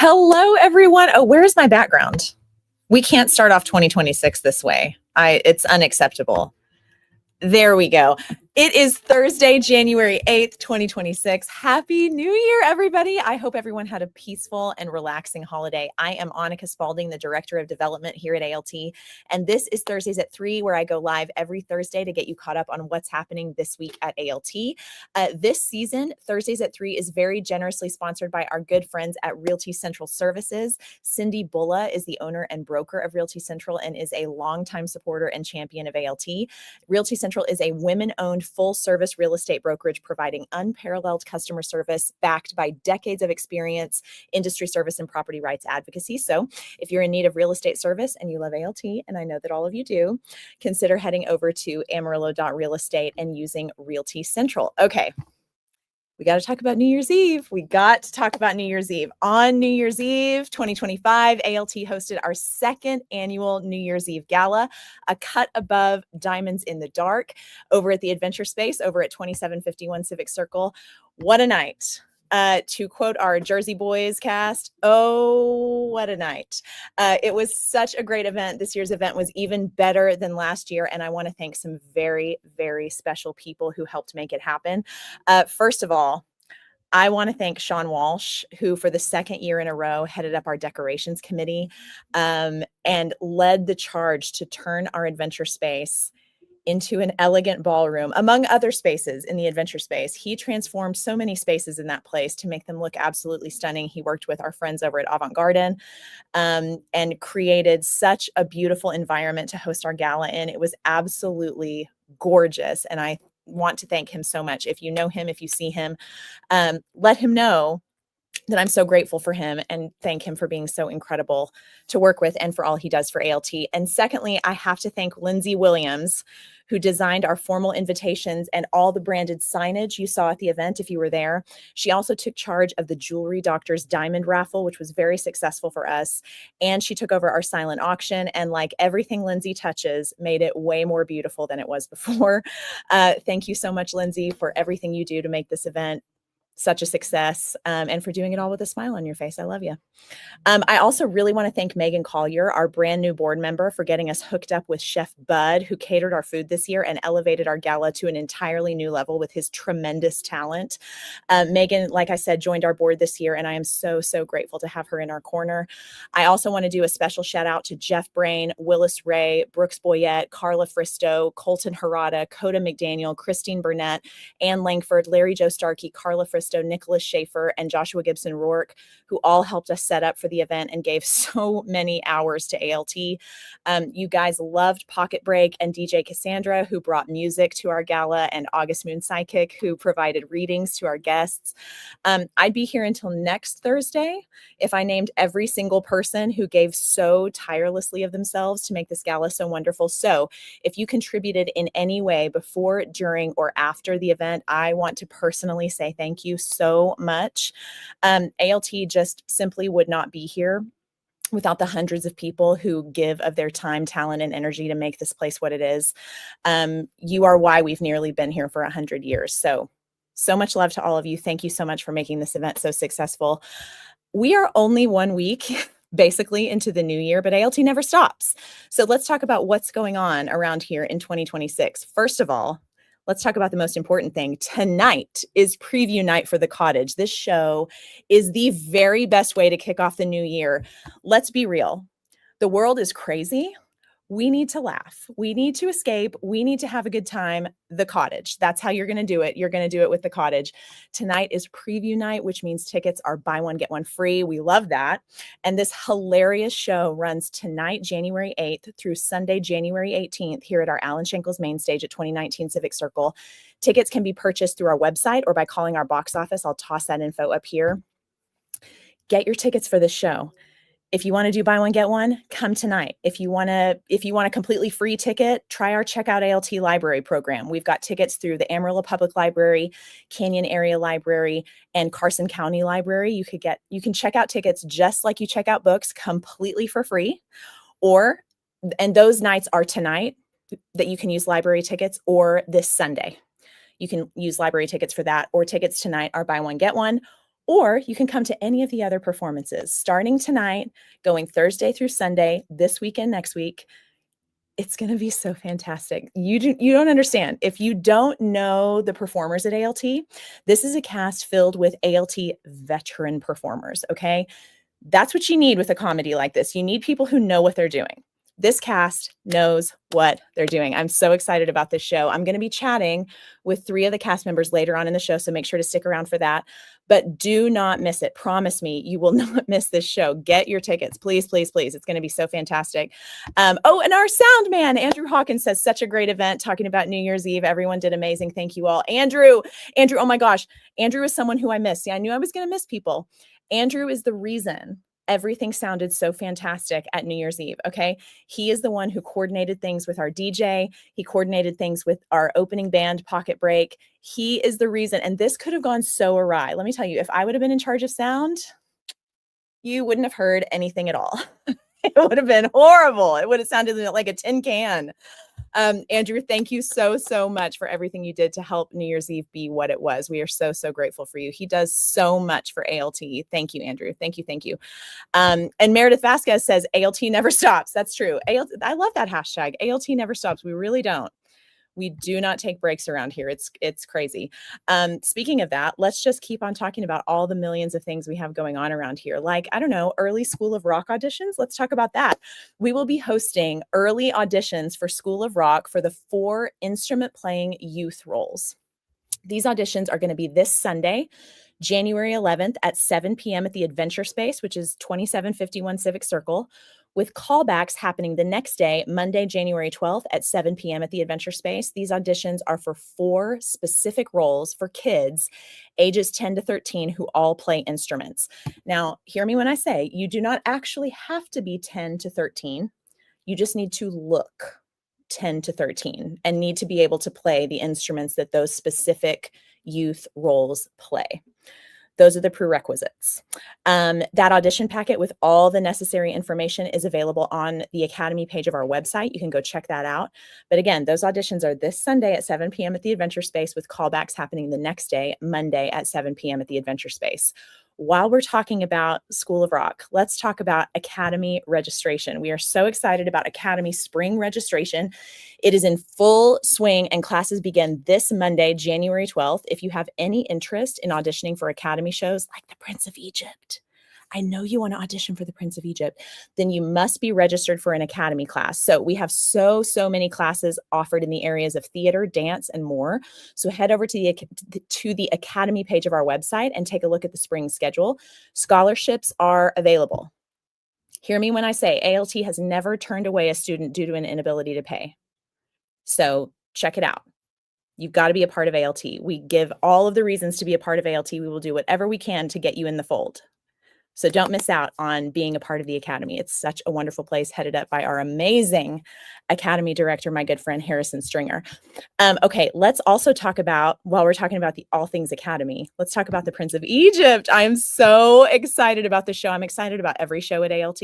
Hello, everyone. Oh, where's my background? We can't start off 2026 this way. It's unacceptable. There we go. It is Thursday, January 8th, 2026. Happy New Year, everybody. I hope everyone had a peaceful and relaxing holiday. I am Annika Spalding, the Director of Development here at ALT, and this is Thursdays at 3, where I go live every Thursday to get you caught up on what's happening this week at ALT. This season, Thursdays at 3 is very generously sponsored by our good friends at Realty Central Services. Cindy Bulla is the owner and broker of Realty Central and is a longtime supporter and champion of ALT. Realty Central is a women-owned full-service real estate brokerage providing unparalleled customer service backed by decades of experience, industry service, and property rights advocacy. So if you're in need of real estate service and you love ALT, and I know that all of you do, consider heading over to amarillo.real estate and using Realty Central. Okay. We got to talk about New Year's Eve. On New Year's Eve, 2025, ALT hosted our second annual New Year's Eve Gala, a cut above Diamonds in the Dark, over at the Adventure Space over at 2751 Civic Circle. What a night. To quote our Jersey Boys cast, oh, what a night. It was such a great event. This year's event was even better than last year, and I want to thank some very, very special people who helped make it happen. First of all, I want to thank Sean Walsh, who for the second year in a row headed up our decorations committee and led the charge to turn our Adventure Space into an elegant ballroom, among other spaces in the Adventure Space. He transformed so many spaces in that place to make them look absolutely stunning. He worked with our friends over at Avant Garden and created such a beautiful environment to host our gala in. It was absolutely gorgeous, and I want to thank him so much. If you know him, if you see him, let him know that I'm so grateful for him and thank him for being so incredible to work with and for all he does for ALT. And secondly, I have to thank Lindsay Williams, who designed our formal invitations and all the branded signage you saw at the event if you were there. She also took charge of the Jewelry Doctor's Diamond Raffle, which was very successful for us. And she took over our silent auction, and like everything Lindsay touches, made it way more beautiful than it was before. Thank you so much, Lindsay, for everything you do to make this event such a success, and for doing it all with a smile on your face. I love you. I also really want to thank Megan Collier, our brand new board member, for getting us hooked up with Chef Bud, who catered our food this year and elevated our gala to an entirely new level with his tremendous talent. Megan, like I said, joined our board this year, and I am so, so grateful to have her in our corner. I also want to do a special shout out to Jeff Brain, Willis Ray, Brooks Boyette, Carla Fristo, Colton Harada, Coda McDaniel, Christine Burnett, Ann Langford, Larry Joe Starkey, Carla Fristo, Nicholas Schaefer, and Joshua Gibson Rourke, who all helped us set up for the event and gave so many hours to ALT. You guys loved Pocket Break and DJ Cassandra, who brought music to our gala, and August Moon Psychic, who provided readings to our guests. I'd be here until next Thursday if I named every single person who gave so tirelessly of themselves to make this gala so wonderful. So if you contributed in any way before, during, or after the event, I want to personally say thank you so much. ALT just simply would not be here without the hundreds of people who give of their time, talent, and energy to make this place what it is. You are why we've nearly been here for 100 years. So much love to all of you. Thank you so much for making this event so successful. We are only 1 week basically into the new year, but ALT never stops. So let's talk about what's going on around here in 2026. First of all, let's talk about the most important thing. Tonight is preview night for The Cottage. This show is the very best way to kick off the new year. Let's be real. The world is crazy. We need to laugh. We need to escape. We need to have a good time. The Cottage. That's how you're going to do it. You're going to do it with The Cottage. Tonight is preview night, which means tickets are buy one, get one free. We love that. And this hilarious show runs tonight, January 8th through Sunday, January 18th here at our Alan Shankles main stage at 2019 Civic Circle. Tickets can be purchased through our website or by calling our box office. I'll toss that info up here. Get your tickets for this show. If you want to do buy one, get one, come tonight. If you want a completely free ticket, try our Checkout ALT library program. We've got tickets through the Amarillo Public Library, Canyon Area Library, and Carson County Library. You can check out tickets just like you check out books completely for free. And those nights are tonight that you can use library tickets, or this Sunday. You can use library tickets for that, or tickets tonight are buy one, get one. Or you can come to any of the other performances starting tonight, going Thursday through Sunday, this weekend, next week. It's going to be so fantastic. You don't understand. If you don't know the performers at ALT, this is a cast filled with ALT veteran performers, okay? That's what you need with a comedy like this. You need people who know what they're doing. This cast knows what they're doing. I'm so excited about this show. I'm going to be chatting with 3 of the cast members later on in the show, so make sure to stick around for that. But do not miss it. Promise me you will not miss this show. Get your tickets, please, please, please. It's going to be so fantastic. Oh, and our sound man, Andrew Hawkins, says such a great event talking about New Year's Eve. Everyone did amazing. Thank you all. Andrew, oh my gosh. Andrew is someone who I missed. See, I knew I was going to miss people. Andrew is the reason everything sounded so fantastic at New Year's Eve, okay? He is the one who coordinated things with our DJ. He coordinated things with our opening band, Pocket Break. He is the reason, and this could have gone so awry. Let me tell you, if I would have been in charge of sound, you wouldn't have heard anything at all. It would have been horrible. It would have sounded like a tin can. Andrew, thank you so much for everything you did to help New Year's Eve be what it was. We are so grateful for you. He does so much for ALT. Thank you, Andrew. Thank you. And Meredith Vasquez says ALT never stops. That's true. ALT, I love that hashtag. ALT never stops. We really don't. We do not take breaks around here. It's crazy. Speaking of that, let's just keep on talking about all the millions of things we have going on around here. Like, I don't know, early School of Rock auditions. Let's talk about that. We will be hosting early auditions for School of Rock for the 4 instrument playing youth roles. These auditions are going to be this Sunday, January 11th at 7 p.m. at the Adventure Space, which is 2751 Civic Circle, with callbacks happening the next day, Monday, January 12th at 7 p.m. at the Adventure Space. These auditions are for 4 specific roles for kids ages 10 to 13 who all play instruments. Now, hear me when I say you do not actually have to be 10 to 13. You just need to look 10 to 13 and need to be able to play the instruments that those specific youth roles play. Those are the prerequisites. That audition packet with all the necessary information is available on the Academy page of our website. You can go check that out. But again, those auditions are this Sunday at 7 p.m. at the Adventure Space with callbacks happening the next day, Monday at 7 p.m. at the Adventure Space. While we're talking about School of Rock, let's talk about Academy registration. We are so excited about Academy spring registration. It is in full swing and classes begin this Monday, January 12th. If you have any interest in auditioning for Academy shows like The Prince of Egypt, I know you want to audition for The Prince of Egypt, then you must be registered for an Academy class. So we have so many classes offered in the areas of theater, dance, and more. So head over to the Academy page of our website and take a look at the spring schedule. Scholarships are available. Hear me when I say ALT has never turned away a student due to an inability to pay. So check it out. You've got to be a part of ALT. We give all of the reasons to be a part of ALT. We will do whatever we can to get you in the fold. So don't miss out on being a part of the Academy. It's such a wonderful place headed up by our amazing Academy director, my good friend, Harrison Stringer. Okay, let's also talk about, while we're talking about the all things Academy, let's talk about The Prince of Egypt. I am so excited about the show. I'm excited about every show at ALT,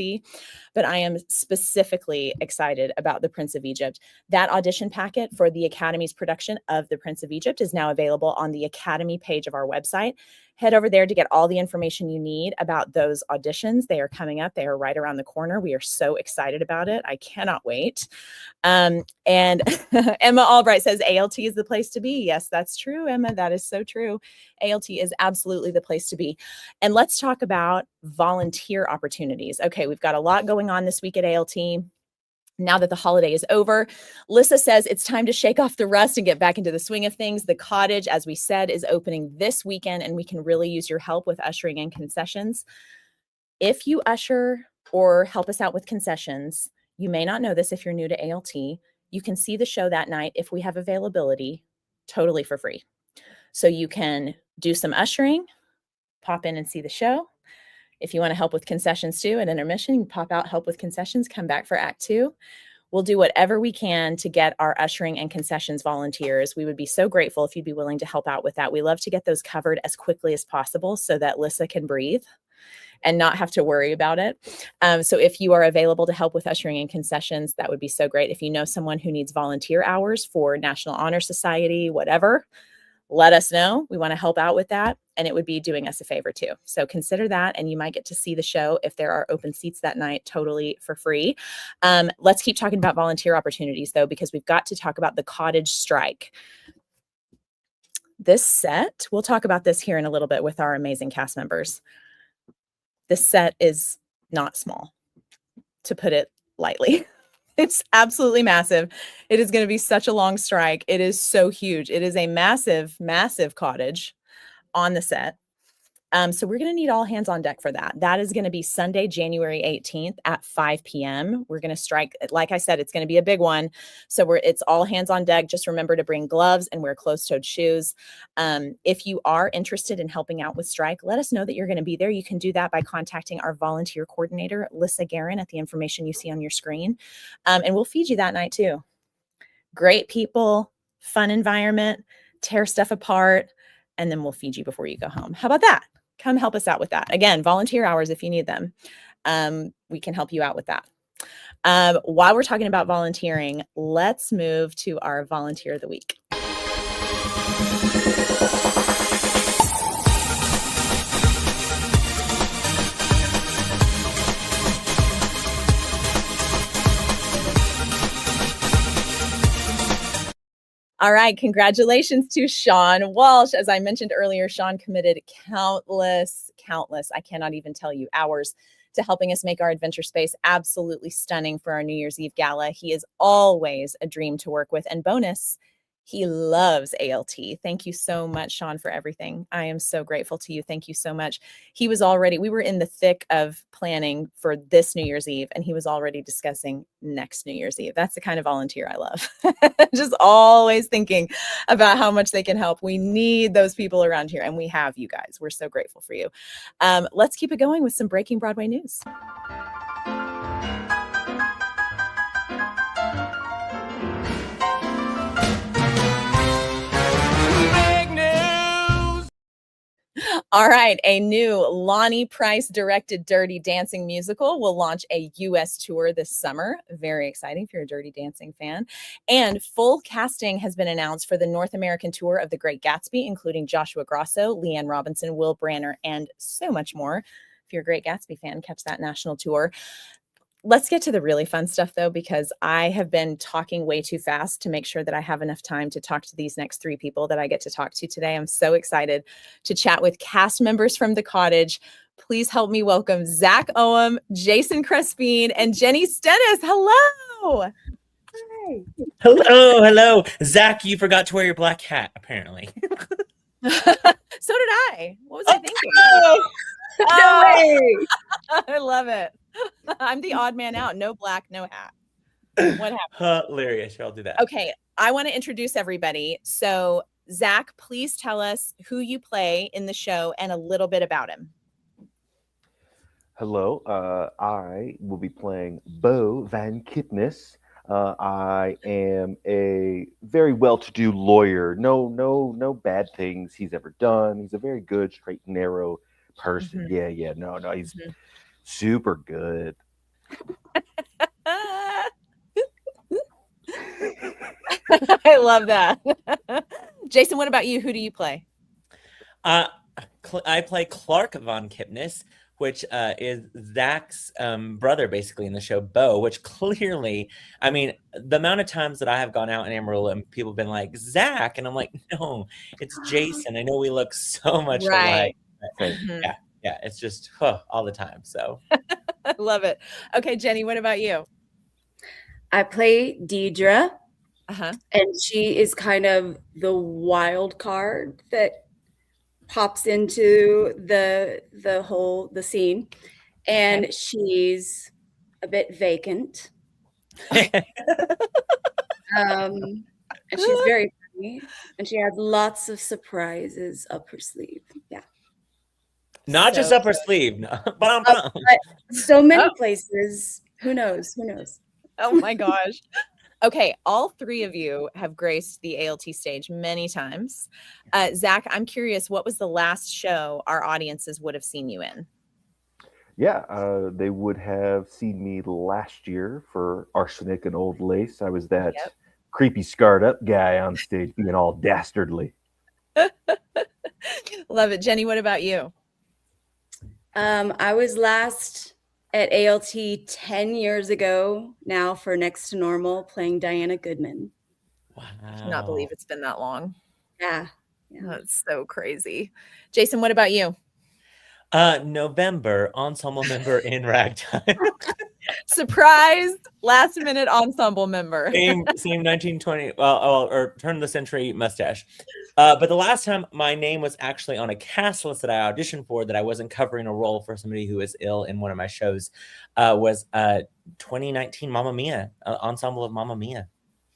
but I am specifically excited about The Prince of Egypt. That audition packet for the Academy's production of The Prince of Egypt is now available on the Academy page of our website. Head over there to get all the information you need about those auditions. They are coming up. They are right around the corner. We are so excited about it. I cannot wait. And Emma Albright says ALT is the place to be. Yes, that's true, Emma. That is so true. ALT is absolutely the place to be. And let's talk about volunteer opportunities. Okay, we've got a lot going on this week at ALT. Now that the holiday is over, Lissa says it's time to shake off the rust and get back into the swing of things. The Cottage, as we said, is opening this weekend, and we can really use your help with ushering and concessions. If you usher or help us out with concessions, you may not know this if you're new to ALT, you can see the show that night if we have availability totally for free. So you can do some ushering, pop in and see the show. If you want to help with concessions too at intermission, you pop out, help with concessions, come back for Act 2. We'll do whatever we can to get our ushering and concessions volunteers. We would be so grateful if you'd be willing to help out with that. We love to get those covered as quickly as possible so that Lissa can breathe and not have to worry about it. So if you are available to help with ushering and concessions, that would be so great. If you know someone who needs volunteer hours for National Honor Society, whatever, let us know. We want to help out with that. And it would be doing us a favor too. So consider that. And you might get to see the show if there are open seats that night, totally for free. Let's keep talking about volunteer opportunities though, because we've got to talk about the cottage strike. This set, we'll talk about this here in a little bit with our amazing cast members. This set is not small, to put it lightly. It's absolutely massive. It is going to be such a long strike. It is so huge. It is a massive, massive cottage on the set. So we're going to need all hands on deck for that. That is going to be Sunday, January 18th at 5 p.m. We're going to strike. Like I said, it's going to be a big one. So it's all hands on deck. Just remember to bring gloves and wear closed-toed shoes. If you are interested in helping out with strike, let us know that you're going to be there. You can do that by contacting our volunteer coordinator, Lissa Guerin, at the information you see on your screen. And we'll feed you that night too. Great people, fun environment, tear stuff apart, and then we'll feed you before you go home. How about that? Come help us out with that. Again, volunteer hours if you need them. We can help you out with that. While we're talking about volunteering, let's move to our volunteer of the week. All right, congratulations to Sean Walsh. As I mentioned earlier, Sean committed countless, I cannot even tell you, hours to helping us make our adventure space absolutely stunning for our New Year's Eve gala. He is always a dream to work with. And bonus, he loves ALT. Thank you so much, Sean, for everything. I am so grateful to you. Thank you so much. We were in the thick of planning for this New Year's Eve, and he was already discussing next New Year's Eve. That's the kind of volunteer I love. Just always thinking about how much they can help. We need those people around here, and we have you guys. We're so grateful for you. Let's keep it going with some breaking Broadway news. All right, a new Lonnie Price directed Dirty Dancing musical will launch a U.S. tour this summer. Very exciting if you're a Dirty Dancing fan. And full casting has been announced for the North American tour of The Great Gatsby, including Joshua Grosso, Leanne Robinson, Will Branner, and so much more. If you're a Great Gatsby fan, catch that national tour. Let's get to the really fun stuff, though, because I have been talking way too fast to make sure that I have enough time to talk to these next three people that I get to talk to today. I'm so excited to chat with cast members from the Cottage. Please help me welcome Zach Oehm, Jason Crespin, and Jeni Stennis. Hello. Hi. Hello. Zach, you forgot to wear your black hat, apparently. So did I. What was I thinking? No way. I love it. I'm the odd man out. No black, no hat. What happened? Hilarious. I'll do that. Okay. I want to introduce everybody. So, Zach, please tell us who you play in the show and a little bit about him. Hello. I will be playing Bo Van Kitness. I am a very well-to-do lawyer. No bad things he's ever done. He's a very good, straight and narrow person. Mm-hmm. No. He's super good. I love that. Jason, what about you? Who do you play? I play Clark Von Kipnis, which is Zach's brother, basically, in the show, Bo, which clearly, I mean, the amount of times that I have gone out in Amarillo and people have been like, Zach, and I'm like, no, it's Jason. I know we look so much alike. Yeah, it's just all the time. So I love it. Okay, Jeni, what about you? I play Deidre, and she is kind of the wild card that pops into the scene, and she's a bit vacant. And she's very funny, and she has lots of surprises up her sleeve. Yeah. Not just up her sleeve. No. So many places. Who knows? Oh my gosh. Okay, all three of you have graced the ALT stage many times. Zach, I'm curious, what was the last show our audiences would have seen you in? Yeah, they would have seen me last year for Arsenic and Old Lace. I was that creepy, scarred up guy on stage being all dastardly. Love it. Jenny, what about you? I was last at ALT 10 years ago now for Next to Normal playing Diana Goodman. Wow. Cannot believe it's been that long. Yeah. That's so crazy. Jason, what about you? November, ensemble member in Ragtime. Surprised last minute ensemble member. same 1920, or turn of the century mustache. But the last time my name was actually on a cast list that I auditioned for, that I wasn't covering a role for somebody who was ill in one of my shows, was 2019 Mamma Mia, ensemble of Mamma Mia.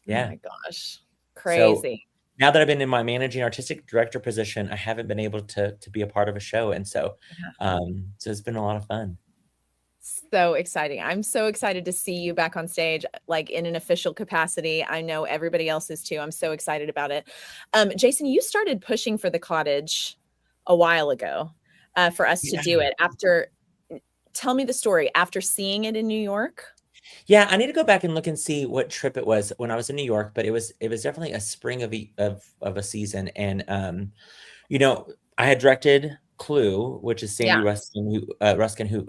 Yeah. Oh my gosh. Crazy. So now that I've been in my managing artistic director position, I haven't been able to be a part of a show. And so, so it's been a lot of fun. So exciting. I'm so excited to see you back on stage, like in an official capacity. I know everybody else is too. I'm so excited about it. Jason, you started pushing for the Cottage a while ago for us to do it. Tell me the story. After seeing it in New York? Yeah, I need to go back and look and see what trip it was when I was in New York, but it was definitely a spring of a season. And I had directed Clue, which is Sandy Ruskin, who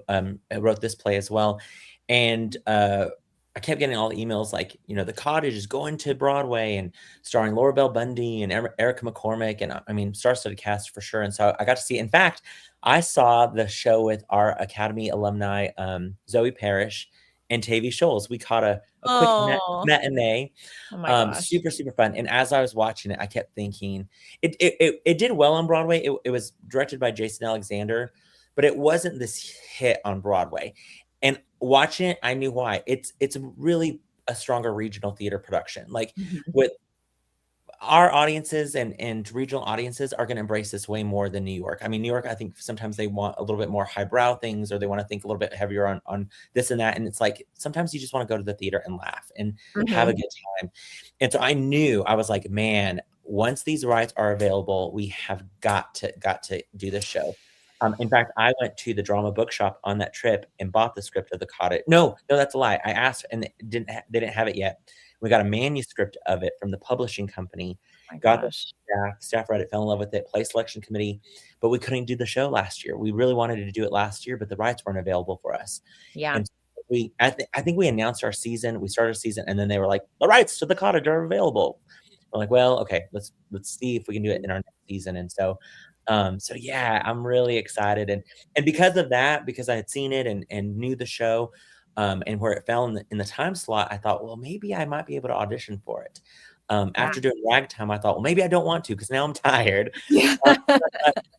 wrote this play as well. And I kept getting all the emails like, the Cottage is going to Broadway and starring Laura Bell Bundy and Erica McCormick. And I mean, star-studded cast for sure. And so I got to see it. In fact, I saw the show with our Academy alumni, Zoe Parrish and Tavy Scholes. We caught a quick matinee. Oh my gosh. Super, super fun. And as I was watching it, I kept thinking it did well on Broadway. It was directed by Jason Alexander, but it wasn't this hit on Broadway. And watching it, I knew why. It's really a stronger regional theater production. Like with our audiences and regional audiences are going to embrace this way more than New York. I mean, New York, I think sometimes they want a little bit more highbrow things, or they want to think a little bit heavier on this and that. And it's like, sometimes you just want to go to the theater and laugh and have a good time. And so I knew, I was like, man, once these rights are available, we have got to do this show. In fact, I went to the drama bookshop on that trip and bought the script of The Cottage. No, that's a lie. I asked and they didn't have it yet. We got a manuscript of it from the publishing company. Got the staff read it, fell in love with it, play selection committee, but we couldn't do the show last year. We really wanted to do it last year, but the rights weren't available for us. Yeah. And I think we announced our season. We started a season, and then they were like, the rights to The Cottage are available. We're like, well, okay, let's see if we can do it in our next season. And so yeah, I'm really excited. And because of that, because I had seen it and knew the show, and where it fell in the time slot, I thought, well, maybe I might be able to audition for it. After doing Ragtime, I thought, well, maybe I don't want to, because now I'm tired. Yeah.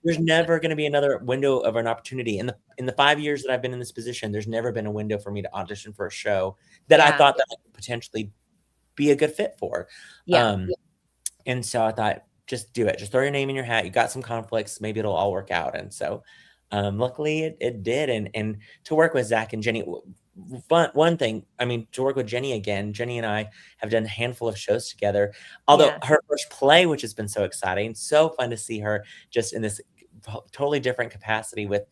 There's never going to be another window of an opportunity. In the 5 years that I've been in this position, there's never been a window for me to audition for a show that I thought that I could potentially be a good fit for. And so I thought, just do it. Just throw your name in your hat. You got some conflicts. Maybe it'll all work out. And so luckily it did. And to work with Zach and Jenny, one thing, I mean, to work with Jenny again, Jenny and I have done a handful of shows together. Although her first play, which has been so exciting, so fun to see her just in this totally different capacity with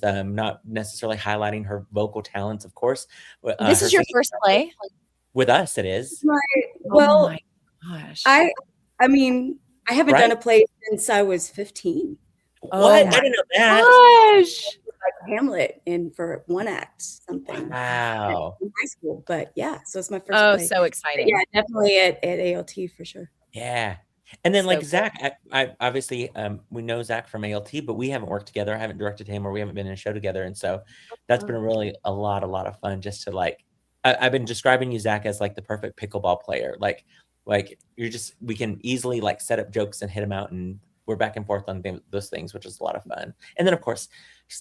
not necessarily highlighting her vocal talents, of course. This is your first play? With us, it is. Well, oh my gosh. I mean, I haven't done a play since I was 15. What? I didn't know that. Gosh. Like Hamlet for one act, something. Wow. In high school, but yeah, so it's my first play. So exciting. But yeah, definitely at ALT for sure. Yeah. And then So like cool. Zach, I obviously we know Zach from ALT, but we haven't worked together. I haven't directed him, or we haven't been in a show together. And so that's been really a lot of fun, just to like, I've been describing you, Zach, as like the perfect pickleball player. Like we can easily like set up jokes and hit them out, and we're back and forth on those things, which is a lot of fun. And then of course,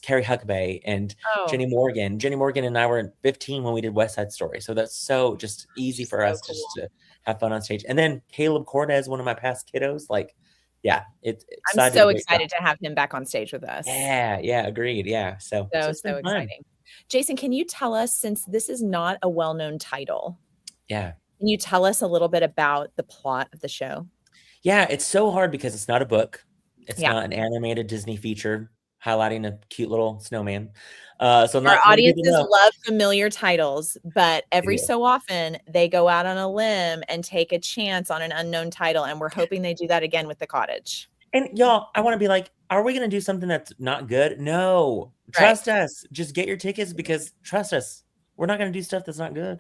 Carrie Huckabee and Jenny Morgan. Jenny Morgan and I were 15 when we did West Side Story. So that's so just easy for us just to have fun on stage. And then Caleb Cortez, one of my past kiddos, like, yeah, I'm so excited to have him back on stage with us. Yeah, agreed. Yeah. So exciting. Jason, can you tell us, since this is not a well-known title, can you tell us a little bit about the plot of the show? Yeah, it's so hard because it's not a book. It's not an animated Disney feature highlighting a cute little snowman. So our audiences love familiar titles, but every so often they go out on a limb and take a chance on an unknown title, and we're hoping they do that again with The Cottage. And y'all, I want to be like, are we going to do something that's not good? No. Right. Trust us. Just get your tickets because trust us. We're not going to do stuff that's not good.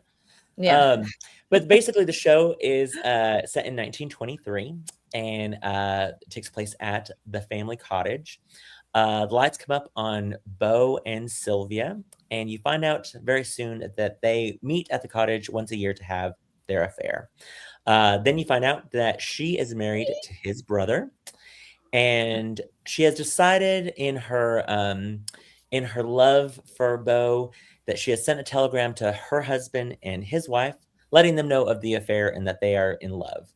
Yeah. But basically the show is set in 1923 and it takes place at the family cottage. The lights come up on Bo and Sylvia, and you find out very soon that they meet at the cottage once a year to have their affair. Then you find out that she is married to his brother, and she has decided in her love for Bo that she has sent a telegram to her husband and his wife, letting them know of the affair and that they are in love.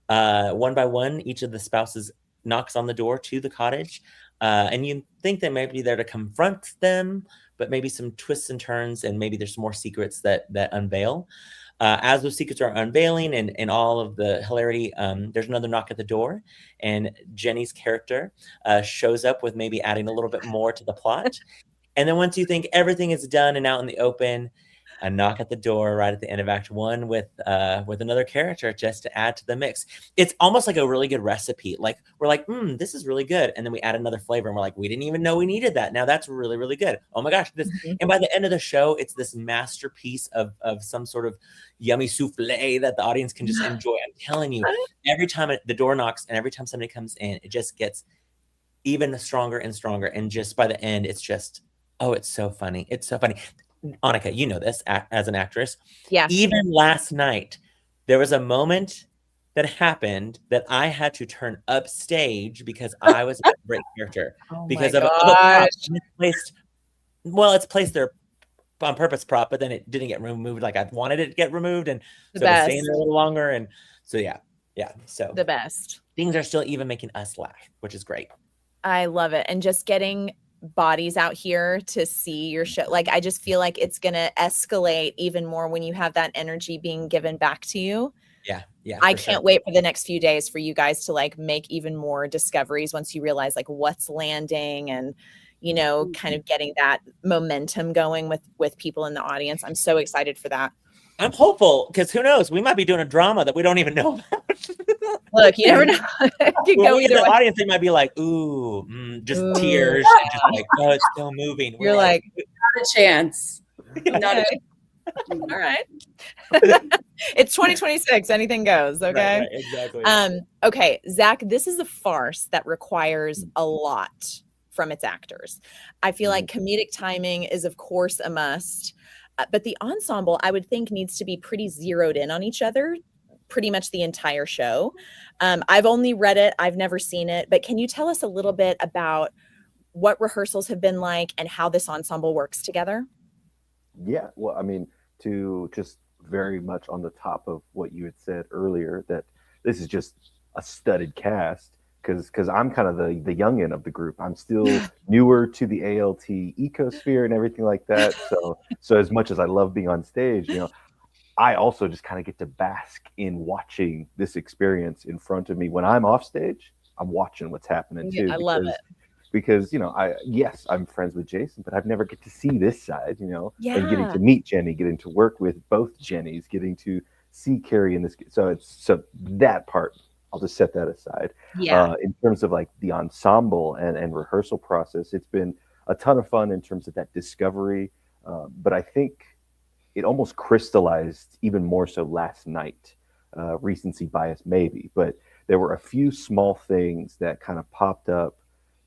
One by one, each of the spouses knocks on the door to the cottage, and you think they might be there to confront them, but maybe some twists and turns, and maybe there's more secrets that unveil. As those secrets are unveiling and all of the hilarity, there's another knock at the door, and Jenny's character shows up with maybe adding a little bit more to the plot. And then once you think everything is done and out in the open, a knock at the door right at the end of Act One with another character just to add to the mix. It's almost like a really good recipe. Like we're like, this is really good, and then we add another flavor, and we're like, we didn't even know we needed that. Now that's really, really good. Oh my gosh, this! Mhm. And by the end of the show, it's this masterpiece of some sort of yummy souffle that the audience can just enjoy. I'm telling you, every time the door knocks and every time somebody comes in, it just gets even stronger and stronger. And just by the end, it's just, oh, it's so funny. It's so funny. Annika, you know this as an actress. Yeah. Even last night, there was a moment that happened that I had to turn upstage because I was a great character. Oh because my of a prop gosh. misplaced. Well, it's placed there on purpose prop, but then it didn't get removed like I wanted it to get removed, and The so it was staying best. there a little longer. And so yeah. So The best. things are still even making us laugh, which is great. I love it. And just getting bodies out here to see your show. Like, I just feel like it's going to escalate even more when you have that energy being given back to you. Yeah. I for can't sure. wait for the next few days for you guys to like make even more discoveries once you realize like what's landing and, you know, kind of getting that momentum going with people in the audience. I'm so excited for that. I'm hopeful because who knows? We might be doing a drama that we don't even know about. Look, you never know. It could Well, go we, either the way. audience, they might be like, ooh, just Ooh, tears and just like, oh, it's so moving. We're You're like, Not a chance. Not a okay. All right. It's 2026. Anything goes. Okay. Right, exactly. Okay, Zach, this is a farce that requires a lot from its actors. I feel like comedic timing is, of course, a must, but the ensemble, I would think, needs to be pretty zeroed in on each other pretty much the entire show. I've only read it. I've never seen it, but can you tell us a little bit about what rehearsals have been like and how this ensemble works together? Yeah, well, I mean, to just very much on the top of what you had said earlier, that this is just a studded cast because I'm kind of the youngin of the group. I'm still newer to the ALT ecosphere and everything like that. So as much as I love being on stage, I also just kind of get to bask in watching this experience in front of me. When I'm off stage, I'm watching what's happening too. I love it. Because I'm friends with Jason, but I've never get to see this side, and getting Yeah. to meet Jenny, getting to work with both Jennys, getting to see Carrie in this. So that part, I'll just set that aside. Yeah. In terms of like the ensemble and rehearsal process, it's been a ton of fun in terms of that discovery. But I think it almost crystallized even more so last night. Recency bias, maybe, but there were a few small things that kind of popped up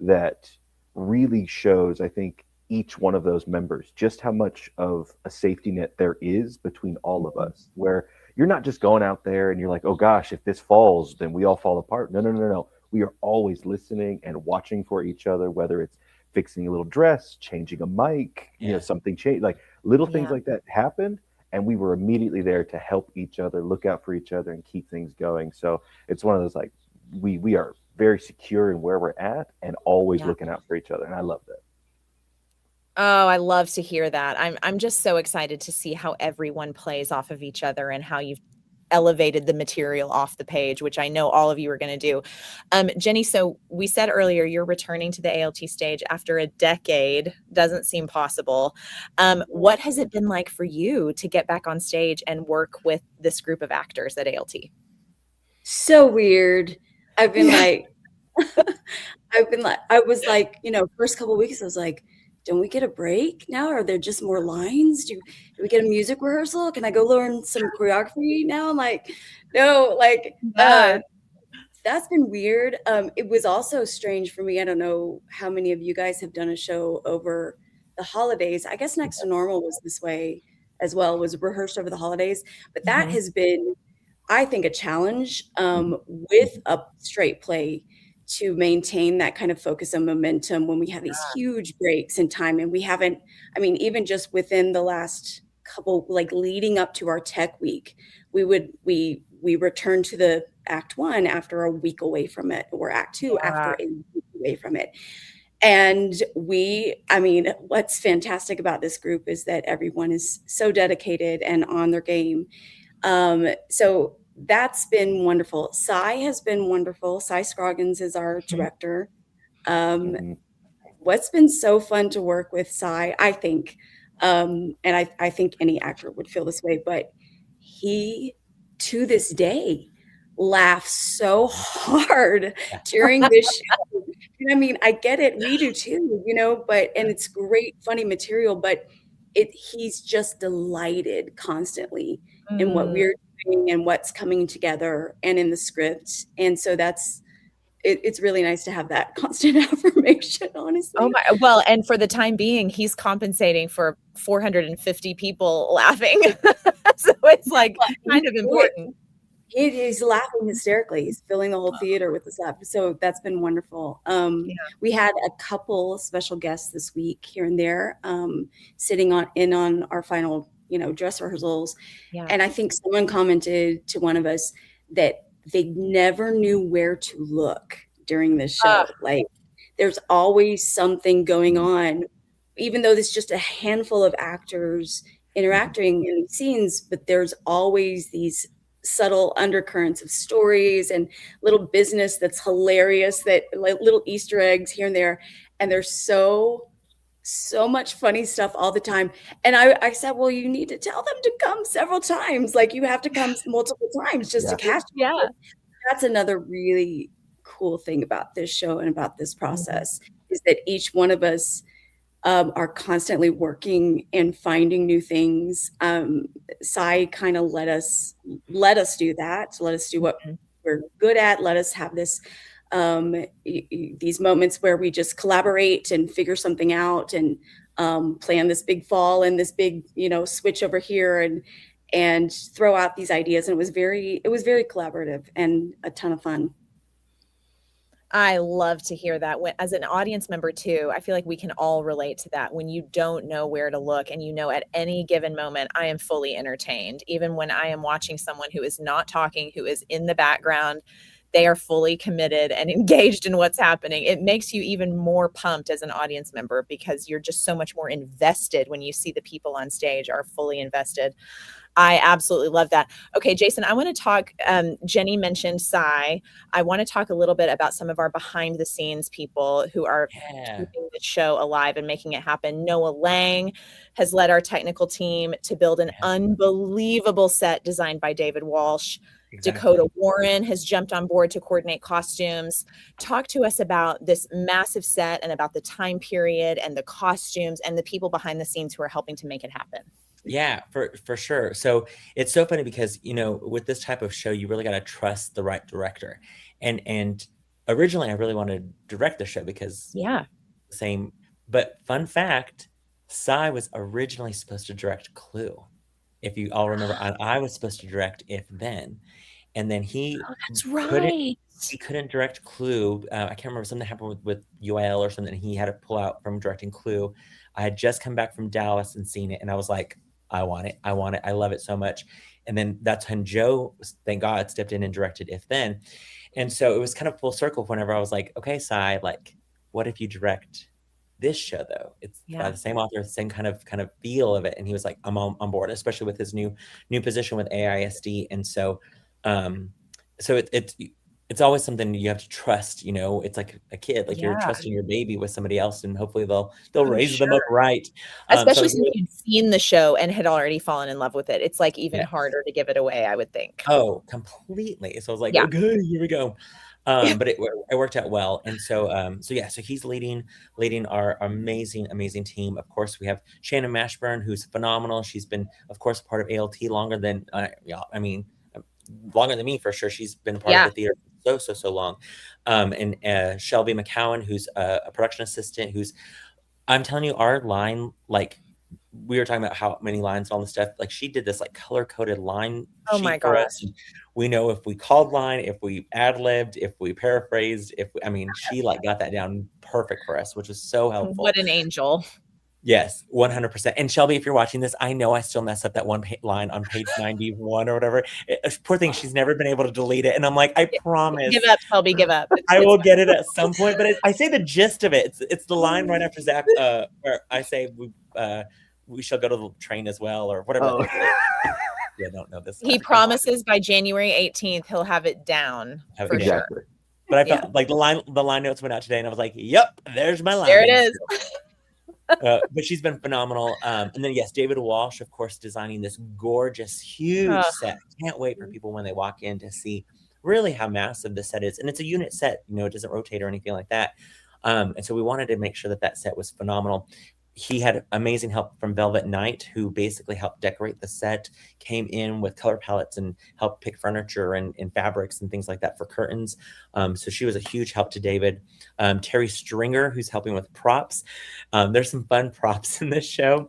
that really shows, I think, each one of those members just how much of a safety net there is between all of us, where you're not just going out there and you're like, oh gosh, if this falls, then we all fall apart. No. We are always listening and watching for each other, whether it's fixing a little dress, changing a mic, something changed, like little things like that happened. And we were immediately there to help each other, look out for each other and keep things going. So it's one of those, like, we are very secure in where we're at and always looking out for each other. And I love that. Oh, I love to hear that. I'm just so excited to see how everyone plays off of each other and how you've elevated the material off the page, which I know all of you are going to do. Jenny, so we said earlier you're returning to the ALT stage after a decade. Doesn't seem possible. What has it been like for you to get back on stage and work with this group of actors at ALT? So weird. I've been like, I was like, first couple of weeks, I was like, don't we get a break now? Are there just more lines? Do we get a music rehearsal? Can I go learn some choreography now? I'm like, no, like, Yeah. that's been weird. It was also strange for me. I don't know how many of you guys have done a show over the holidays. I guess Next to Normal was this way as well, was rehearsed over the holidays. But that Mhm. has been, I think, a challenge with a straight play to maintain that kind of focus and momentum when we have these huge breaks in time. And we haven't, I mean, even just within the last couple, like leading up to our tech week, we returned to the act one after a week away from it, or act two after a week away from it. And what's fantastic about this group is that everyone is so dedicated and on their game. So that's been wonderful. Cy has been wonderful. Cy Scroggins is our director. What's been so fun to work with Cy, I think, and I think any actor would feel this way, but he, to this day, laughs so hard during this show. I mean, I get it. We do too, and it's great, funny material, but he's just delighted constantly in what we're doing and what's coming together and in the script. And so it's really nice to have that constant affirmation, honestly. Oh my, well, and for the time being, he's compensating for 450 people laughing. So it's like kind of important. He's laughing hysterically. He's filling the whole theater with this laugh. So that's been wonderful. We had a couple special guests this week here and there, sitting on our final, dress rehearsals. Yeah. And I think someone commented to one of us that they never knew where to look during this show. Like, there's always something going on, even though there's just a handful of actors interacting in these scenes, but there's always these subtle undercurrents of stories and little business that's hilarious, that like little Easter eggs here and there. And there's so much funny stuff all the time. And I said, well, you need to tell them to come several times. Like, you have to come multiple times just to catch them. Yeah. That's another really cool thing about this show and about this process, is that each one of us are constantly working and finding new things. Cy kind of let us do that. Let us do what we're good at. Let us have this these moments where we just collaborate and figure something out, and plan this big fall and this big switch over here, and throw out these ideas. And it was very collaborative and a ton of fun. I love to hear that. As an audience member too, I feel like we can all relate to that. When you don't know where to look, and at any given moment, I am fully entertained. Even when I am watching someone who is not talking, who is in the background, they are fully committed and engaged in what's happening. It makes you even more pumped as an audience member, because you're just so much more invested when you see the people on stage are fully invested. I absolutely love that. Okay, Jason, I want to talk, Jeni mentioned Cy. I want to talk a little bit about some of our behind the scenes people who are keeping the show alive and making it happen. Noah Lang has led our technical team to build an unbelievable set designed by David Walsh. Exactly. Dakota Warren has jumped on board to coordinate costumes. Talk to us about this massive set and about the time period and the costumes and the people behind the scenes who are helping to make it happen. Yeah, for sure. So it's so funny because, with this type of show, you really got to trust the right director. And originally I really wanted to direct the show because but fun fact, Cy was originally supposed to direct Clue. If you all remember, I was supposed to direct If Then. And then he couldn't direct Clue. I can't remember, something happened with UIL or something. He had to pull out from directing Clue. I had just come back from Dallas and seen it, and I was like, I want it. I love it so much. And then that's when Joe, thank God, stepped in and directed If Then. And so it was kind of full circle whenever I was like, okay, Cy, like, what if you direct this show though? It's by the same author, same kind of feel of it. And he was like, I'm on board, especially with his new position with AISD. And so, it's always something you have to trust, it's like a kid, like you're trusting your baby with somebody else, and hopefully they'll raise them up right. Especially since you've seen the show and had already fallen in love with it. It's like even harder to give it away, I would think. Oh, completely. So I was like, okay, here we go. But it worked out well. And so so he's leading our amazing team. Of course, we have Shannon Mashburn, who's phenomenal. She's been, of course, part of ALT longer than longer than me for sure. She's been a part of the theater so long. And Shelby McCowan, who's a production assistant, who's, I'm telling you, our line, like, we were talking about how many lines and all this stuff. Like, she did this like color-coded line sheet for us. And we know if we called line, if we ad-libbed, if we paraphrased, she like got that down perfect for us, which was so helpful. What an angel. Yes, 100%. And Shelby, if you're watching this, I know I still mess up that one line on page 91 or whatever. Poor thing, she's never been able to delete it. And I'm like, I promise. Give up, Shelby, give up. I will get it at some point. But I say the gist of it. It's the line right after Zach, where I say we shall go to the train as well, or whatever. Oh. Yeah, I don't know this. He promises by January 18th he'll have it down for exactly. sure. But I felt like the line notes went out today, and I was like, "Yep, there's my line." There it is. But she's been phenomenal. And then yes, David Walsh, of course, designing this gorgeous, huge set. Can't wait for people when they walk in to see really how massive the set is. And it's a unit set, it doesn't rotate or anything like that. And so we wanted to make sure that set was phenomenal. He had amazing help from Velvet Knight, who basically helped decorate the set, came in with color palettes and helped pick furniture and fabrics and things like that for curtains. So she was a huge help to David. Terry Stringer, who's helping with props. There's some fun props in this show.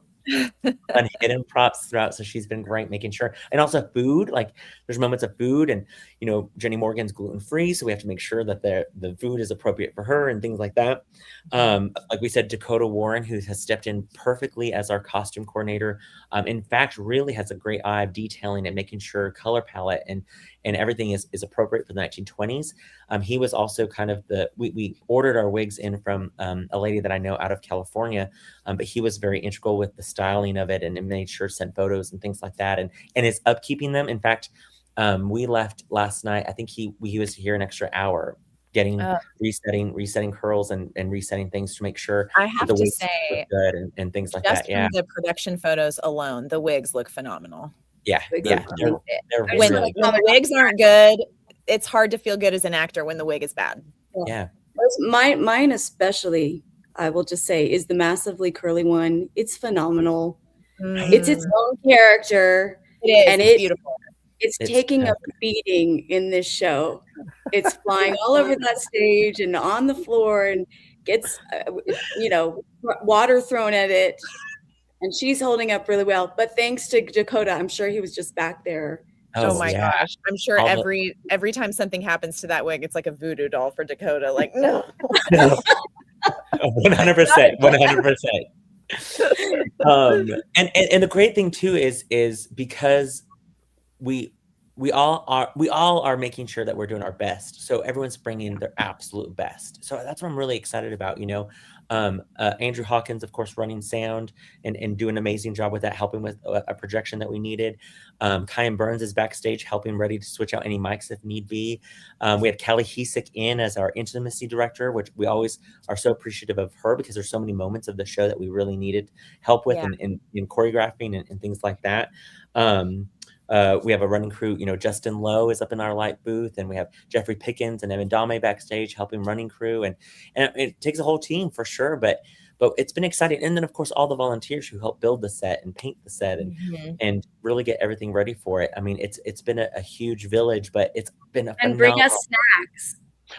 Fun hidden props throughout, so she's been great making sure. And also food, like there's moments of food, and Jenny Morgan's gluten-free, so we have to make sure that the food is appropriate for her and things like that. Like we said, Dakota Warren, who has stepped in perfectly as our costume coordinator, in fact really has a great eye of detailing and making sure color palette and everything is appropriate for the 1920s. He was also kind of we ordered our wigs in from a lady that I know out of California, but he was very integral with the styling of it and made sure to send photos and things like that, and is upkeeping them. In fact, we left last night. I think he was here an extra hour getting resetting curls and resetting things to make sure I have the to wigs say, look good and things like just that. Yeah, from the production photos alone, the wigs look phenomenal. yeah. They're When really good. the wigs aren't good, it's hard to feel good as an actor when the wig is bad. Yeah. Mine especially, I will just say, is the massively curly one. It's phenomenal. It's its own character. It is. And it's beautiful. It's taking a beating in this show. It's flying all over that stage and on the floor and gets, water thrown at it. And she's holding up really well. But thanks to Dakota, I'm sure he was just back there. Oh my gosh. I'm sure every time something happens to that wig, it's like a voodoo doll for Dakota. Like, no. 100%. 100%. And the great thing too is because we all are making sure that we're doing our best. So everyone's bringing their absolute best. So that's what I'm really excited about. Andrew Hawkins, of course, running sound and doing an amazing job with that, helping with a projection that we needed. Kyan Burns is backstage helping, ready to switch out any mics if need be. We had Kelly Hesick in as our intimacy director, which we always are so appreciative of her because there's so many moments of the show that we really needed help with in choreographing and things like that. We have a running crew, Justin Lowe is up in our light booth, and we have Jeffrey Pickens and Evan Dame backstage helping running crew. And it takes a whole team for sure, but it's been exciting. And then of course, all the volunteers who help build the set and paint the set and really get everything ready for it. I mean, it's been a huge village, but it's been a and bring us snacks.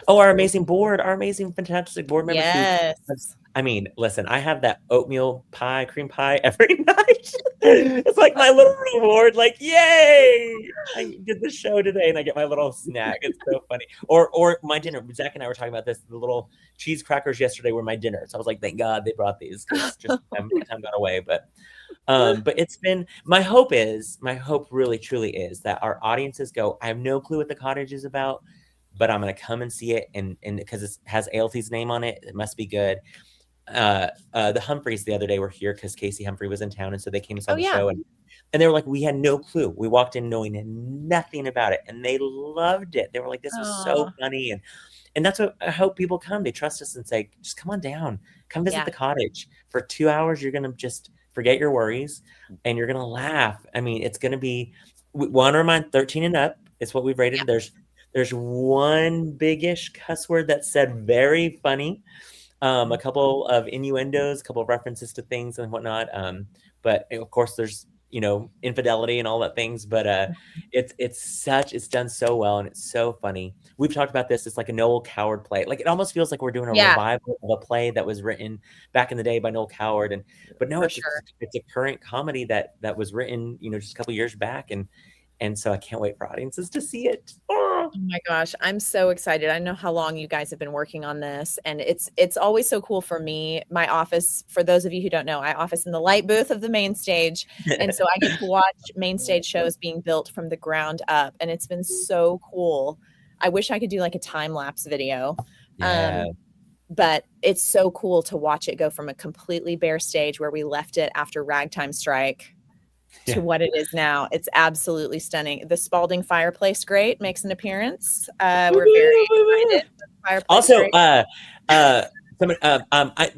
Oh, our amazing fantastic board members. Yes. I mean, listen, I have that oatmeal pie, cream pie every night. It's like my little reward. Like, yay! I did the show today, and I get my little snack. It's so funny. Or my dinner. Zach and I were talking about this. The little cheese crackers yesterday were my dinner. So I was like, thank God they brought these. Just time got away. But it's been my hope really truly is that our audiences go, I have no clue what the Cottage is about, but I'm going to come and see it, and because it has ALT's name on it, it must be good. The Humphreys the other day were here because Casey Humphrey was in town, and so they came and saw the show, and they were like, we had no clue. We walked in knowing nothing about it, and they loved it. They were like, this was so funny, and that's what I hope people come. They trust us and say, just come on down, come visit the Cottage for 2 hours. You're gonna just forget your worries, and you're gonna laugh. I mean, it's gonna be. We want to remind 13 and up. It's what we've rated. There's one biggish cuss word that's said very funny. A couple of innuendos, a couple of references to things and whatnot. But of course, there's infidelity and all that things. But it's done so well and it's so funny. We've talked about this. It's like a Noel Coward play. Like it almost feels like we're doing a revival of a play that was written back in the day by Noel Coward. But no, it's a current comedy that was written just a couple years back, and so I can't wait for audiences to see it. Oh my gosh, I'm so excited. I know how long you guys have been working on this, and it's always so cool for me. My office, for those of you who don't know, I office in the light booth of the main stage, and so I get to watch main stage shows being built from the ground up, and it's been so cool. I wish I could do like a time-lapse video. Yeah. But it's so cool to watch it go from a completely bare stage where we left it after Ragtime Strike to what it is now. It's absolutely stunning. The Spalding fireplace grate makes an appearance. We're very excited. Also,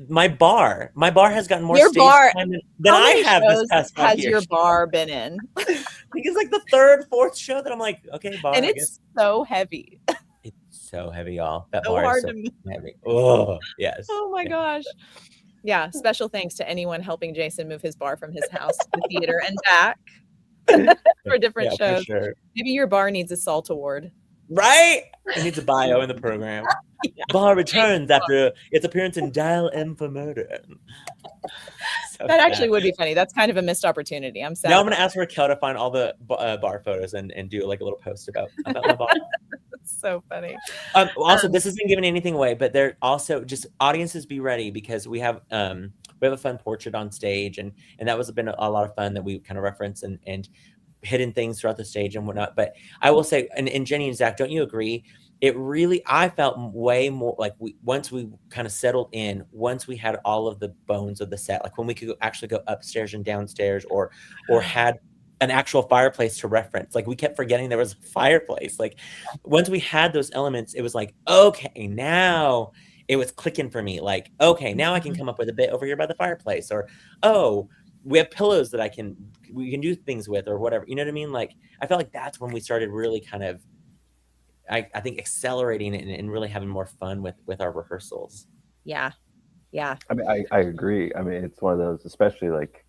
my bar has gotten more your stage bar time than I have this past 5 has years. your bar been in? I think it's like the third, fourth show that I'm like, okay, bar. And it's so heavy. It's so heavy, y'all. That So bar hard is so to move. heavy. Oh, yes. Oh my gosh. Yeah, special thanks to anyone helping Jason move his bar from his house to the theater and back for different shows. For sure. Maybe your bar needs a SALT award. Right? It needs a bio in the program. Bar returns after its appearance in Dial M for Murder. So that actually would be funny. That's kind of a missed opportunity. I'm sad. Now I'm going to ask Raquel to find all the bar photos and do like a little post about my bar. That's so funny. Also, this isn't giving anything away, but they're also just audiences be ready because we have a fun portrait on stage, and that was been a lot of fun that we kind of reference and hidden things throughout the stage and whatnot. But I will say, and Jeni and Zach, don't you agree? It really, I felt way more like once we kind of settled in, once we had all of the bones of the set, like when we could actually go upstairs and downstairs or had an actual fireplace to reference. Like we kept forgetting there was a fireplace. Like once we had those elements, it was like, okay, now it was clicking for me. Like, okay, now I can come up with a bit over here by the fireplace, or, oh, we have pillows that we can do things with, or whatever. You know what I mean? Like, I felt like that's when we started really kind of, I think, accelerating it and really having more fun with our rehearsals. Yeah. Yeah. I mean, I agree. I mean, it's one of those, especially like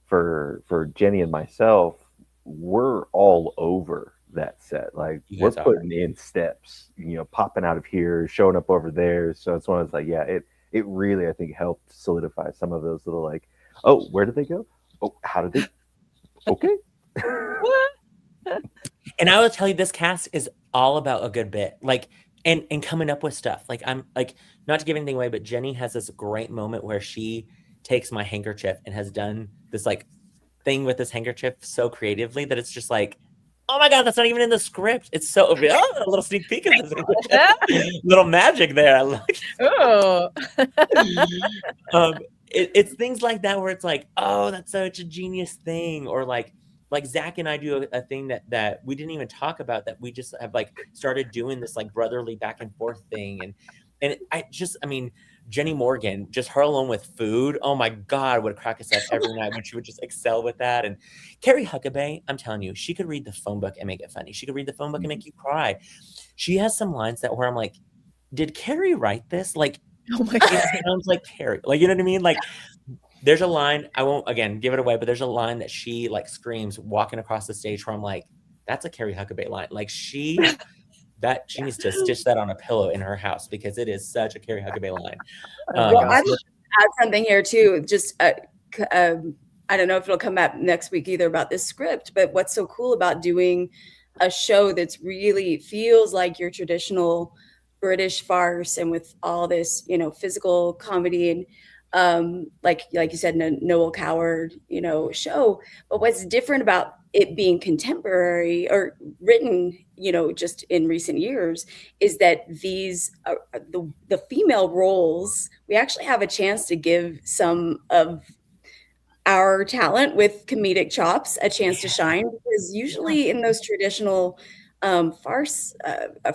for Jeni and myself, we're all over that set. Like we're putting in steps, popping out of here, showing up over there. So it's one of those like, yeah, it really, I think, helped solidify some of those little like, oh, where did they go? Oh, how did they? Okay. And I will tell you, this cast is all about a good bit, like, and coming up with stuff. Like, I'm like, not to give anything away, but Jeni has this great moment where she takes my handkerchief and has done this like thing with this handkerchief so creatively that it's just like, oh my God, that's not even in the script. It's so, a little sneak peek of this little magic there. I like it's things like that where it's like, oh, that's such a genius thing. Or like Zach and I do a thing that we didn't even talk about, that we just have like started doing this like brotherly back and forth thing. And I mean, Jenny Morgan, just her alone with food, oh my God, would crack us up every night when she would just excel with that. And Carrie Huckabee, I'm telling you, she could read the phone book and make it funny. She could read the phone book and make you cry. She has some lines where I'm like, did Carrie write this? Like, oh my God, it sounds like Carrie. Like, you know what I mean? Like, there's a line, I won't, again, give it away, but there's a line that she like screams walking across the stage where I'm like, that's a Carrie Huckabee line. Like she needs to stitch that on a pillow in her house because it is such a Carrie Huckabee line. Well, I'd add something here too. Just I don't know if it'll come up next week either about this script, but what's so cool about doing a show that's really feels like your traditional British farce, and with all this, physical comedy and like you said, Noel Coward, show. But what's different about it being contemporary or written, just in recent years, is that these the female roles, we actually have a chance to give some of our talent with comedic chops a chance to shine, because usually in those traditional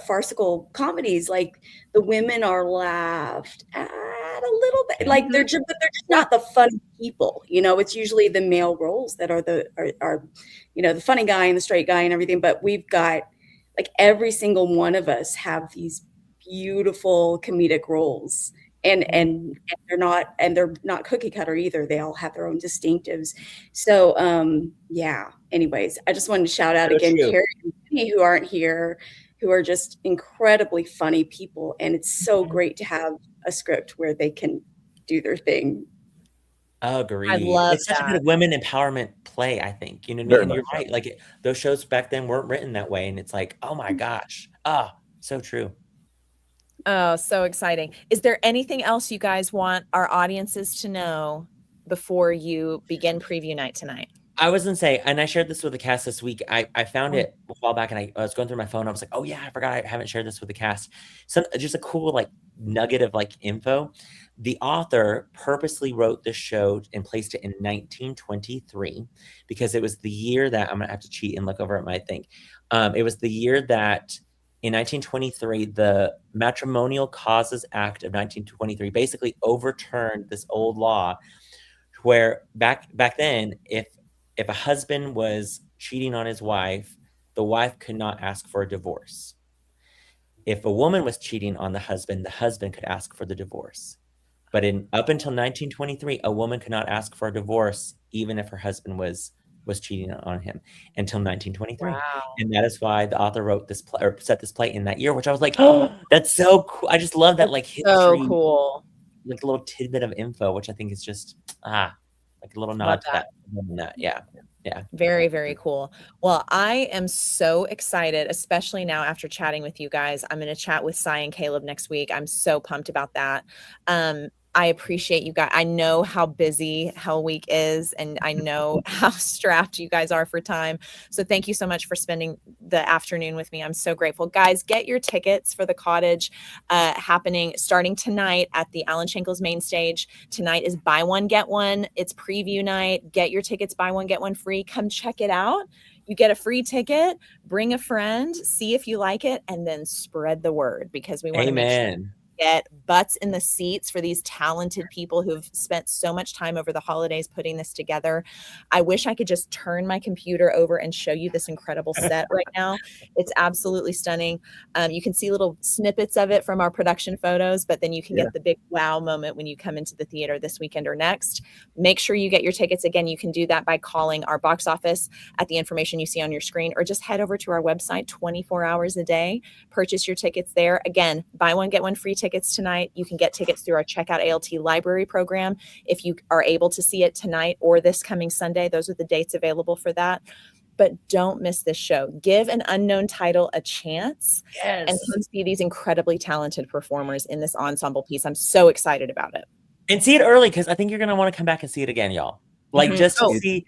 farcical comedies, like the women are laughed at a little bit, like they're just not the funny people. It's usually the male roles that are the funny guy and the straight guy and everything. But we've got like every single one of us have these beautiful comedic roles. And they're not cookie cutter either. They all have their own distinctives. So yeah. Anyways, I just wanted to shout out So again true. Carrie and Jenny, who aren't here, who are just incredibly funny people, and it's so great to have a script where they can do their thing. Agreed. love It's such a that. good women empowerment play, I think. You know what I mean? Very And you're much so. right. Like those shows back then weren't written that way. And it's like, oh my gosh. So true. Oh, so exciting. Is there anything else you guys want our audiences to know before you begin preview night tonight? I was gonna say, and I shared this with the cast this week. I found it a while back, and I was going through my phone. I was like, oh yeah, I forgot I haven't shared this with the cast. So just a cool like nugget of like info. The author purposely wrote this show and placed it in 1923 because it was the year that I'm gonna have to cheat and look over at my thing. It was the year that in 1923 the Matrimonial Causes Act of 1923 basically overturned this old law where back then if a husband was cheating on his wife, the wife could not ask for a divorce. If a woman was cheating on the husband could ask for the divorce. But up until 1923, a woman could not ask for a divorce even if her husband was cheating on him until 1923. Wow. And that is why the author wrote this play or set this play in that year, which I was like, oh, that's so cool. I just love that like history, So cool. like a little tidbit of info, which I think is just like a little nod Love to that. Yeah. Very, very cool. Well, I am so excited, especially now after chatting with you guys. I'm going to chat with Cy and Caleb next week. I'm so pumped about that. I appreciate you guys. I know how busy Hell Week is, and I know how strapped you guys are for time. So thank you so much for spending the afternoon with me. I'm so grateful. Guys, get your tickets for the Cottage happening starting tonight at the Alan Schenkel's main stage. Tonight is buy one, get one. It's preview night. Get your tickets, buy one, get one free. Come check it out. You get a free ticket, bring a friend, see if you like it, and then spread the word because we want to make sure get butts in the seats for these talented people who've spent so much time over the holidays putting this together. I wish I could just turn my computer over and show you this incredible set right now. It's absolutely stunning. You can see little snippets of it from our production photos, but then you can get the big wow moment when you come into the theater this weekend or next. Make sure you get your tickets. Again, you can do that by calling our box office at the information you see on your screen, or just head over to our website 24 hours a day. Purchase your tickets there. Again, buy one, get one free tickets tonight. You can get tickets through our Checkout ALT library program. If you are able to see it tonight or this coming Sunday, those are the dates available for that. But don't miss this show. Give An Unknown Title a chance and come see these incredibly talented performers in this ensemble piece. I'm so excited about it. And see it early because I think you're going to want to come back and see it again, y'all. Like just to see.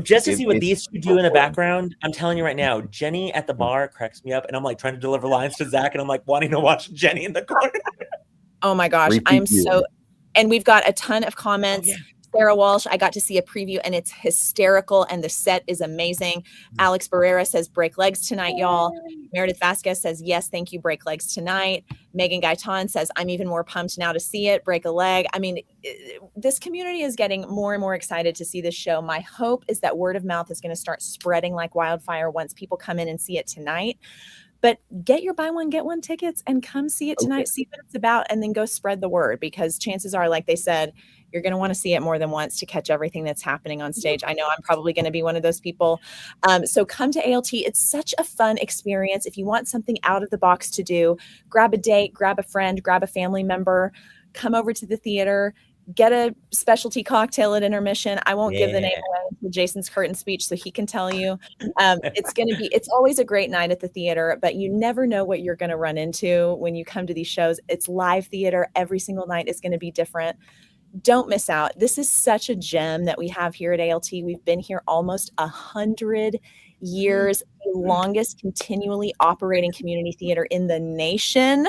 Just to see what these two do in the background. I'm telling you right now, Jenny at the bar cracks me up, and I'm like trying to deliver lines to Zach, and I'm like wanting to watch Jenny in the corner. Oh my gosh, I'm so, and we've got a ton of comments. Sarah Walsh, I got to see a preview and it's hysterical and the set is amazing. Alex Barrera says, break legs tonight, y'all. Meredith Vasquez says, yes, thank you, break legs tonight. Megan Gaitan says, I'm even more pumped now to see it, break a leg. I mean, this community is getting more and more excited to see this show. My hope is that word of mouth is going to start spreading like wildfire once people come in and see it tonight. But get your buy one, get one tickets and come see it tonight, see what it's about, and then go spread the word, because chances are, like they said, you're going to want to see it more than once to catch everything that's happening on stage. I know I'm probably going to be one of those people. So come to ALT. It's such a fun experience. If you want something out of the box to do, grab a date, grab a friend, grab a family member, come over to the theater, get a specialty cocktail at intermission. I won't give the name away to Jason's curtain speech so he can tell you. It's always a great night at the theater, but you never know what you're going to run into when you come to these shows. It's live theater. Every single night is going to be different. Don't miss out. This is such a gem that we have here at ALT. We've been here almost 100 years, the longest continually operating community theater in the nation.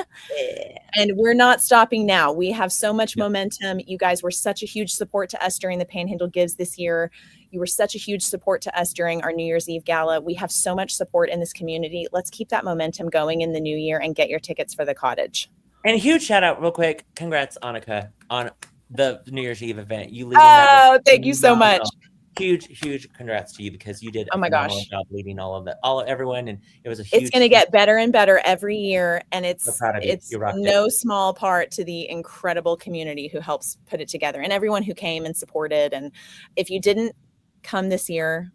And we're not stopping now. We have so much momentum. You guys were such a huge support to us during the Panhandle Gives this year. You were such a huge support to us during our New Year's Eve gala. We have so much support in this community. Let's keep that momentum going in the new year and get your tickets for the Cottage. And a huge shout out real quick. Congrats, Annika, on the New Year's Eve event. You thank you so much. huge congrats to you, because you did a Oh my phenomenal gosh. job leading everyone, and it was a It's huge. going to get better and better every year, and So proud of you. it's You rocked it. no small part to the incredible community who helps put it together, and everyone who came and supported. And if you didn't come this year,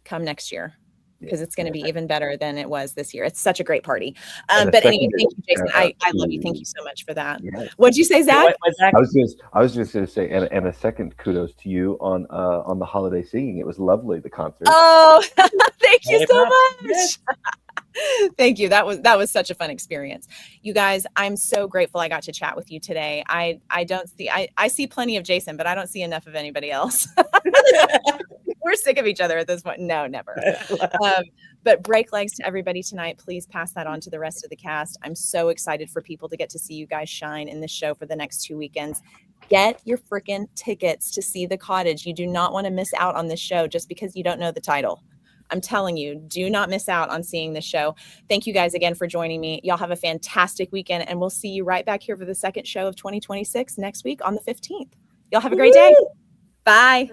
come next year, because it's going to be even better than it was this year. It's such a great party. And a But anyway, secondary thank you, Jason. I shout-out love you. Thank to- you so much for that. Yeah. What'd you say, Zach? Zach? I was just going to say, and a second kudos to you on the holiday singing. It was lovely, the concert. Oh, thank you so much. Yes. Thank you. That was such a fun experience. You guys, I'm so grateful I got to chat with you today. I see plenty of Jason, but I don't see enough of anybody else. We're sick of each other at this point. No, never. But break legs to everybody tonight. Please pass that on to the rest of the cast. I'm so excited for people to get to see you guys shine in this show for the next 2 weekends. Get your freaking tickets to see The Cottage. You do not want to miss out on this show just because you don't know the title. I'm telling you, do not miss out on seeing this show. Thank you guys again for joining me. Y'all have a fantastic weekend, and we'll see you right back here for the second show of 2026 next week on the 15th. Y'all have a great day. Bye.